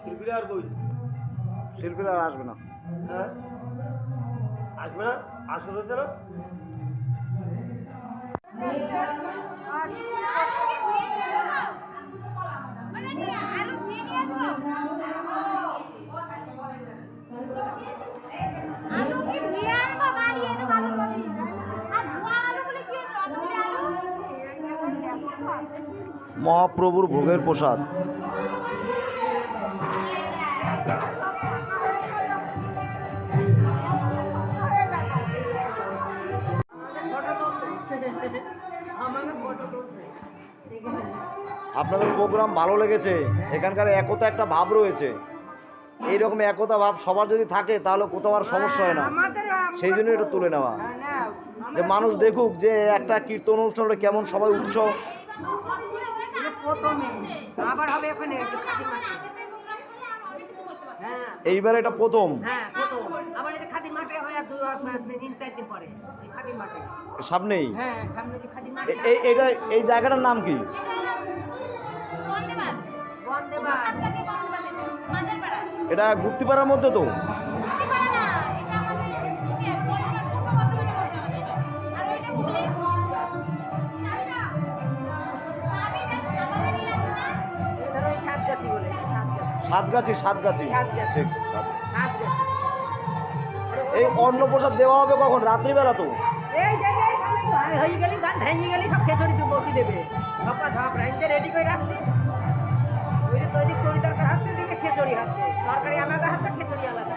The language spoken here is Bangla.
শিল্পীরা আর কই? শিল্পীরা আর আসবে না। হ্যাঁ আসবে না, আসল হচ্ছে না। মহাপ্রভুর ভোগের প্রসাদ। আপনাদের প্রোগ্রাম ভালো লেগেছে। এখানকার একতা একটা ভাব রয়েছে। এইরকম একতা ভাব সবার যদি থাকে তাহলে কোথাও আর সমস্যা হয় না। সেই জন্য এটা তুলে নেওয়া, যে মানুষ দেখুক যে একটা কীর্তন অনুষ্ঠানটা কেমন সবাই উৎসব। এইবার এটা প্রথম। সামনেই এটা এই জায়গাটার নাম কি? এটা গুপ্তিপাড়ার মধ্যে তো। সাতগাছি ঠিক। এই অন্নপ্রসাদ দেওয়া হবে কখন? রাত্রিবেলা তো। হয়ে গেলে গান ভেঙে গেলে সব খেচড়ি বসি দেবে, ঝপা ঝপ রাইতে রেডি করে রাখছে। ওই যে তৈরি তরি তরকারি হাতে দিকে খেচড়ি হাতে, তরকারি আলাদা হাতে, খেচড়ি আলাদা।